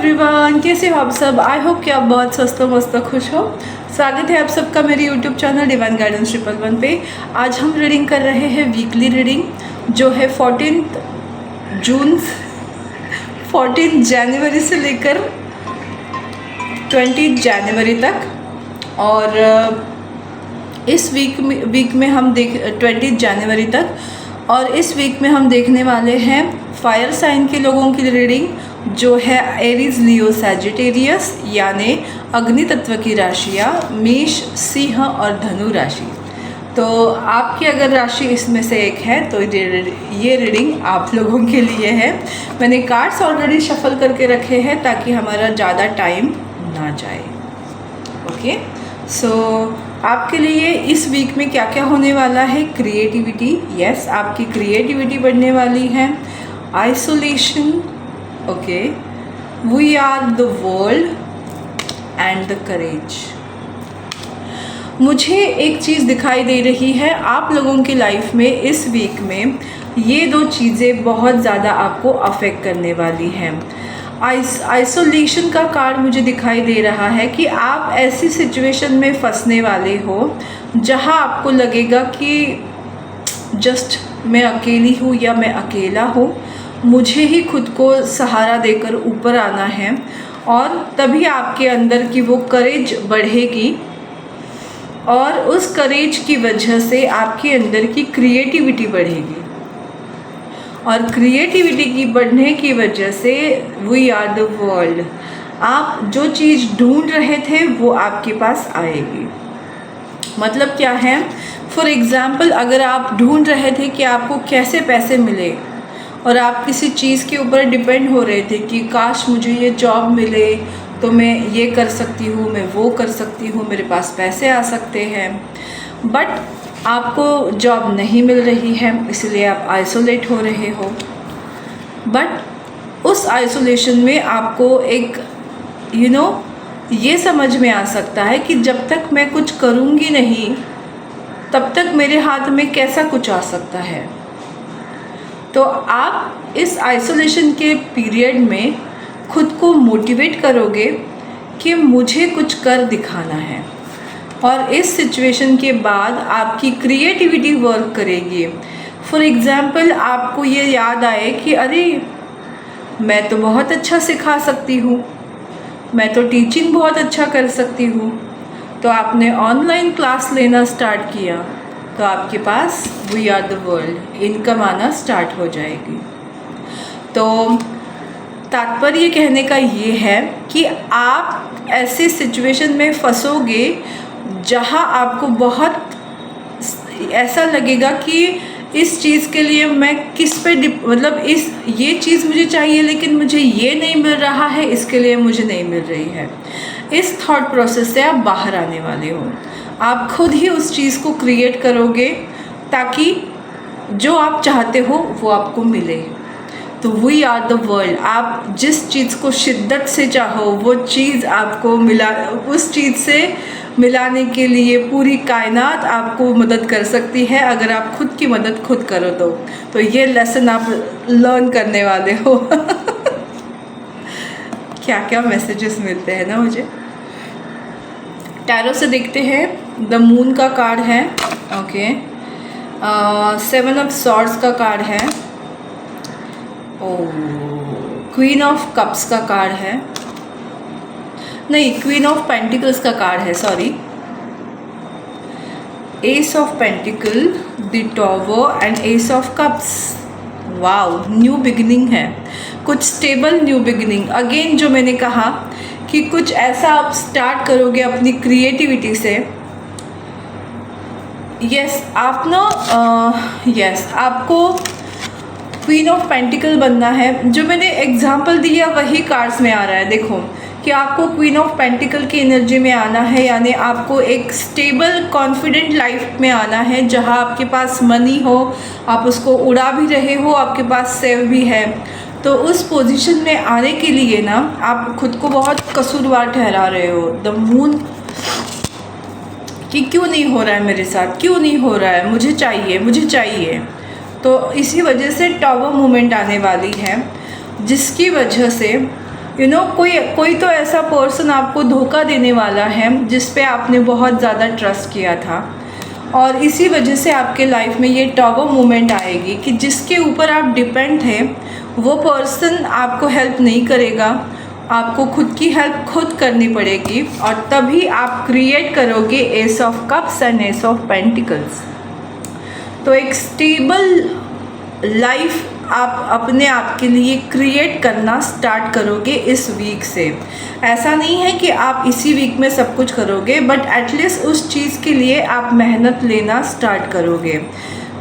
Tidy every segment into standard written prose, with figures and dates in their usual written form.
Everyone, कैसे हो आप सब। आई होप कि आप बहुत स्वस्थ मस्त खुश हो। स्वागत है आप सबका मेरे यूट्यूब चैनल डिवाइन गाइडेंस 111 पे। आज हम रीडिंग कर रहे हैं वीकली रीडिंग, जो है 14 जनवरी से लेकर 20 जनवरी तक। और इस वीक में हम 20 जनवरी तक, और इस वीक में हम देखने वाले हैं फायर साइन के लोगों की रीडिंग, जो है एरीज, लियो, सैजिटेरियस यानी अग्नि तत्व की राशियाँ, मेष, सिंह और धनु राशि। तो आपकी अगर राशि इसमें से एक है तो ये रीडिंग आप लोगों के लिए है। मैंने कार्ड्स ऑलरेडी शफल करके रखे हैं ताकि हमारा ज़्यादा टाइम ना जाए। ओके, सो आपके लिए इस वीक में क्या क्या होने वाला है। क्रिएटिविटी, यस, आपकी क्रिएटिविटी बढ़ने वाली है। Isolation, okay, we are the world and the courage. मुझे एक चीज़ दिखाई दे रही है आप लोगों की लाइफ में इस वीक में, ये दो चीज़ें बहुत ज़्यादा आपको अफेक्ट करने वाली हैं। आइसोलेशन का कार्ड मुझे दिखाई दे रहा है कि आप ऐसी सिचुएशन में फंसने वाले हो जहां आपको लगेगा कि जस्ट मैं अकेली हूँ या मैं अकेला हूँ, मुझे ही खुद को सहारा देकर ऊपर आना है। और तभी आपके अंदर की वो करेज बढ़ेगी, और उस करेज की वजह से आपके अंदर की क्रिएटिविटी बढ़ेगी, और क्रिएटिविटी की बढ़ने की वजह से वी आर द वर्ल्ड, आप जो चीज़ ढूंढ रहे थे वो आपके पास आएगी। मतलब क्या है, फॉर एग्ज़ाम्पल, अगर आप ढूंढ रहे थे कि आपको कैसे पैसे मिले और आप किसी चीज़ के ऊपर डिपेंड हो रहे थे कि काश मुझे ये जॉब मिले तो मैं ये कर सकती हूँ, मैं वो कर सकती हूँ, मेरे पास पैसे आ सकते हैं, बट आपको जॉब नहीं मिल रही है, इसलिए आप आइसोलेट हो रहे हो। बट उस आइसोलेशन में आपको एक ये समझ में आ सकता है कि जब तक मैं कुछ करूँगी नहीं तब तक मेरे हाथ में कैसा कुछ आ सकता है। तो आप इस आइसोलेशन के पीरियड में खुद को मोटिवेट करोगे कि मुझे कुछ कर दिखाना है, और इस सिचुएशन के बाद आपकी क्रिएटिविटी वर्क करेगी। फॉर एग्ज़ाम्पल, आपको ये याद आए कि अरे मैं तो बहुत अच्छा सिखा सकती हूँ, मैं तो टीचिंग बहुत अच्छा कर सकती हूँ, तो आपने ऑनलाइन क्लास लेना स्टार्ट किया, तो आपके पास we are the world income आना स्टार्ट हो जाएगी। तो तात्पर्य कहने का ये है कि आप ऐसे सिचुएशन में फंसोगे जहां आपको बहुत ऐसा लगेगा कि इस चीज़ के लिए मैं किस पे मतलब ये चीज़ मुझे चाहिए लेकिन मुझे ये नहीं मिल रहा है, इसके लिए मुझे नहीं मिल रही है। इस थॉट प्रोसेस से आप बाहर आने वाले हो। आप खुद ही उस चीज़ को क्रिएट करोगे ताकि जो आप चाहते हो वो आपको मिले। तो वी आर द वर्ल्ड, आप जिस चीज़ को शिद्दत से चाहो वो चीज़ आपको मिला, उस चीज़ से मिलाने के लिए पूरी कायनात आपको मदद कर सकती है, अगर आप खुद की मदद खुद करो तो ये लेसन आप लर्न करने वाले हो। क्या क्या मैसेजेस मिलते हैं ना मुझे। टैरो से देखते हैं, द मून का कार्ड है, ओके, 7 ऑफ सॉर्ड्स का कार्ड है, क्वीन ऑफ कप्स का कार्ड है, नहीं, क्वीन ऑफ पेंटिकल्स का कार्ड है, sorry, S of pentacle, the tower and S of cups. Wow, new beginning है, कुछ स्टेबल न्यू बिगिनिंग। अगेन जो मैंने कहा कि कुछ ऐसा आप स्टार्ट करोगे अपनी क्रिएटिविटी से। यस, आप ना यस, आपको क्वीन ऑफ पेंटिकल बनना है। जो मैंने एग्जांपल दिया वही कार्ड्स में आ रहा है। देखो कि आपको क्वीन ऑफ पेंटिकल की एनर्जी में आना है, यानी आपको एक स्टेबल कॉन्फिडेंट लाइफ में आना है जहां आपके पास मनी हो, आप उसको उड़ा भी रहे हो, आपके पास सेव भी है। तो उस पोजीशन में आने के लिए ना आप खुद को बहुत कसूरवार ठहरा रहे हो। द मून कि क्यों नहीं हो रहा है मेरे साथ, क्यों नहीं हो रहा है, मुझे चाहिए, मुझे चाहिए। तो इसी वजह से टॉवर मूवमेंट आने वाली है, जिसकी वजह से कोई तो ऐसा पर्सन आपको धोखा देने वाला है जिस पे आपने बहुत ज़्यादा ट्रस्ट किया था, और इसी वजह से आपके लाइफ में ये टॉवर मोमेंट आएगी कि जिसके ऊपर आप डिपेंड हैं वो पर्सन आपको हेल्प नहीं करेगा, आपको खुद की हेल्प खुद करनी पड़ेगी, और तभी आप क्रिएट करोगे S of cups and S of pentacles. तो एक स्टेबल लाइफ आप अपने आप के लिए क्रिएट करना स्टार्ट करोगे इस वीक से। ऐसा नहीं है कि आप इसी वीक में सब कुछ करोगे, बट एटलीस्ट उस चीज़ के लिए आप मेहनत लेना स्टार्ट करोगे,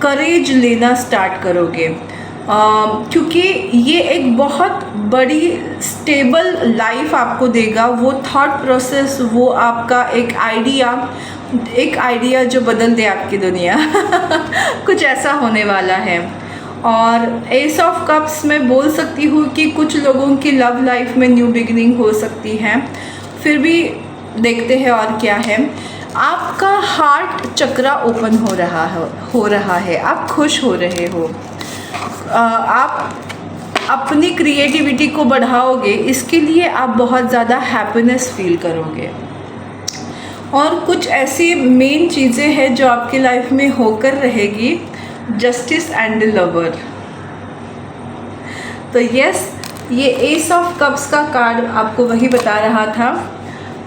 करेज लेना स्टार्ट करोगे, क्योंकि ये एक बहुत बड़ी स्टेबल लाइफ आपको देगा। वो थॉट प्रोसेस, वो आपका एक आइडिया जो बदल दे आपकी दुनिया कुछ ऐसा होने वाला है। और एस ऑफ कप्स में बोल सकती हूँ कि कुछ लोगों की लव लाइफ में न्यू बिगिनिंग हो सकती है। फिर भी देखते हैं और क्या है। आपका हार्ट चक्रा ओपन हो रहा है, आप खुश हो रहे हो, आप अपनी क्रिएटिविटी को बढ़ाओगे, इसके लिए आप बहुत ज़्यादा हैप्पीनेस फील करोगे। और कुछ ऐसी मेन चीज़ें हैं जो आपकी लाइफ में होकर रहेगी, जस्टिस एंड लवर। तो यस, ये एस ऑफ कप्स का कार्ड आपको वही बता रहा था।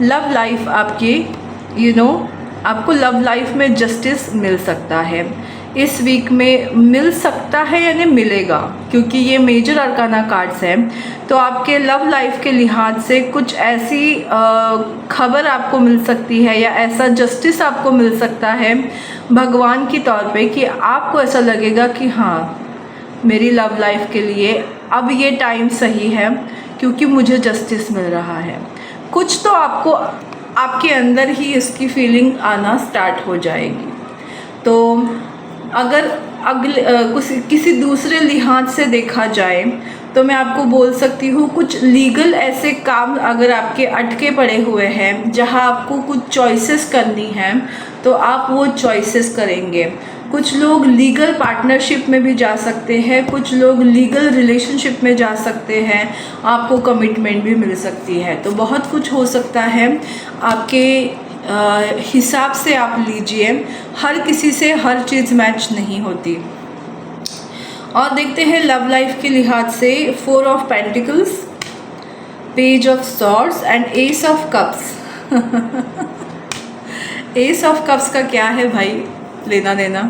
लव लाइफ आपकी आपको लव लाइफ में जस्टिस मिल सकता है, इस वीक में मिल सकता है, यानी मिलेगा, क्योंकि ये मेजर अरकाना कार्ड्स हैं। तो आपके लव लाइफ के लिहाज से कुछ ऐसी खबर आपको मिल सकती है, या ऐसा जस्टिस आपको मिल सकता है भगवान की तौर पे, कि आपको ऐसा लगेगा कि हाँ, मेरी लव लाइफ के लिए अब ये टाइम सही है, क्योंकि मुझे जस्टिस मिल रहा है। कुछ तो आपको आपके अंदर ही इसकी फीलिंग आना स्टार्ट हो जाएगी। तो अगर किसी दूसरे लिहाज से देखा जाए तो मैं आपको बोल सकती हूँ, कुछ लीगल ऐसे काम अगर आपके अटके पड़े हुए हैं जहाँ आपको कुछ चॉइसेस करनी है, तो आप वो चॉइसेस करेंगे। कुछ लोग लीगल पार्टनरशिप में भी जा सकते हैं, कुछ लोग लीगल रिलेशनशिप में जा सकते हैं, आपको कमिटमेंट भी मिल सकती है। तो बहुत कुछ हो सकता है, आपके हिसाब से आप लीजिए। हर किसी से हर चीज़ मैच नहीं होती। और देखते हैं लव लाइफ के लिहाज से 4 of pentacles, page of swords and S of cups. S of cups का क्या है भाई, लेना देना।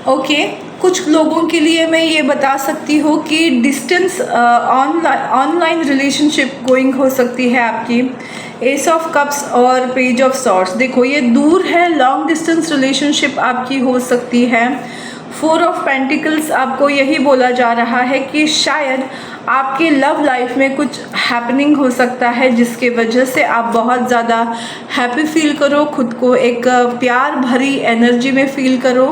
ओके, कुछ लोगों के लिए मैं ये बता सकती हूँ कि डिस्टेंस ऑनलाइन रिलेशनशिप गोइंग हो सकती है आपकी। एस ऑफ कप्स और पेज ऑफ सॉर्ड्स, देखो ये दूर है, लॉन्ग डिस्टेंस रिलेशनशिप आपकी हो सकती है। 4 ऑफ पेंटिकल्स आपको यही बोला जा रहा है कि शायद आपके लव लाइफ में कुछ हैपनिंग हो सकता है, जिसके वजह से आप बहुत ज़्यादा हैप्पी फील करो, खुद को एक प्यार भरी एनर्जी में फील करो।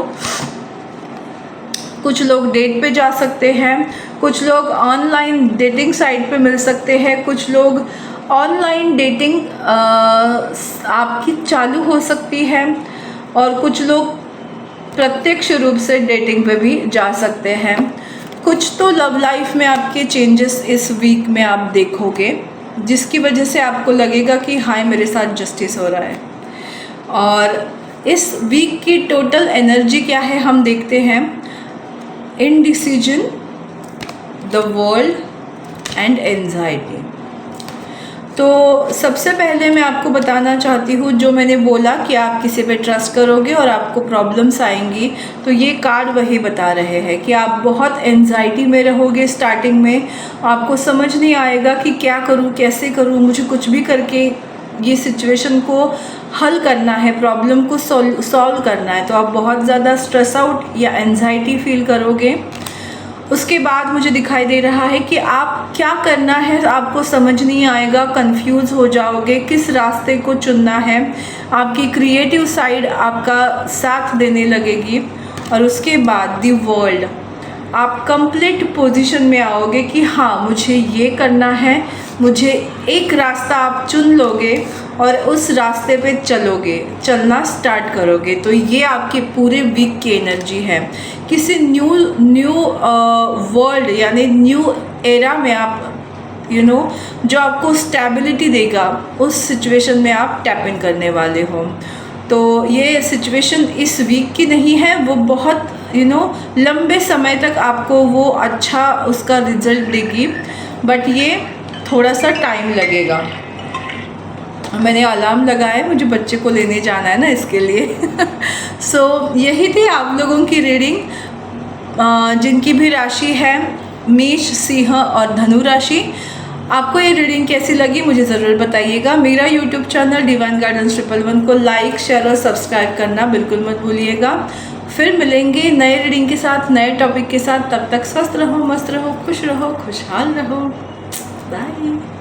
कुछ लोग डेट पे जा सकते हैं, कुछ लोग ऑनलाइन डेटिंग साइट पे मिल सकते हैं, कुछ लोग ऑनलाइन डेटिंग आपकी चालू हो सकती है, और कुछ लोग प्रत्यक्ष रूप से डेटिंग पे भी जा सकते हैं। कुछ तो लव लाइफ में आपके चेंजेस इस वीक में आप देखोगे, जिसकी वजह से आपको लगेगा कि हाँ, मेरे साथ जस्टिस हो रहा है। और इस वीक की टोटल एनर्जी क्या है हम देखते हैं। Indecision, the world and anxiety. तो सबसे पहले मैं आपको बताना चाहती हूँ, जो मैंने बोला कि आप किसी पे ट्रस्ट करोगे और आपको प्रॉब्लम्स आएंगी, तो ये कार्ड वही बता रहे हैं कि आप बहुत एंजाइटी में रहोगे। स्टार्टिंग में आपको समझ नहीं आएगा कि क्या करूँ, कैसे करूँ, मुझे कुछ भी करके ये सिचुएशन को हल करना है, प्रॉब्लम को सॉल्व करना है। तो आप बहुत ज़्यादा स्ट्रेस आउट या एंजाइटी फील करोगे। उसके बाद मुझे दिखाई दे रहा है कि आप क्या करना है आपको समझ नहीं आएगा, कंफ्यूज हो जाओगे, किस रास्ते को चुनना है। आपकी क्रिएटिव साइड आपका साथ देने लगेगी। और उसके बाद दी वर्ल्ड, आप कंप्लीट पोजीशन में आओगे कि हाँ, मुझे ये करना है। मुझे एक रास्ता आप चुन लोगे और उस रास्ते पे चलना स्टार्ट करोगे। तो ये आपके पूरे वीक की एनर्जी है। किसी न्यू वर्ल्ड यानी न्यू एरा में आप जो आपको स्टेबिलिटी देगा, उस सिचुएशन में आप टैप इन करने वाले हो। तो ये सिचुएशन इस वीक की नहीं है, वो बहुत लंबे समय तक आपको वो अच्छा उसका रिजल्ट देगी, बट ये थोड़ा सा टाइम लगेगा। मैंने अलार्म लगाया है, मुझे बच्चे को लेने जाना है ना, इसके लिए सो यही थी आप लोगों की रीडिंग। जिनकी भी राशि है मेष, सिंह और धनु राशि। आपको ये रीडिंग कैसी लगी मुझे ज़रूर बताइएगा। मेरा यूट्यूब चैनल डिवाइन गाइडेंस 111 को लाइक, शेयर और सब्सक्राइब करना बिल्कुल मत भूलिएगा। फिर मिलेंगे नए रीडिंग के साथ, नए टॉपिक के साथ। तब तक स्वस्थ रहो, मस्त रहो, खुश रहो, खुशहाल रहो। बाय।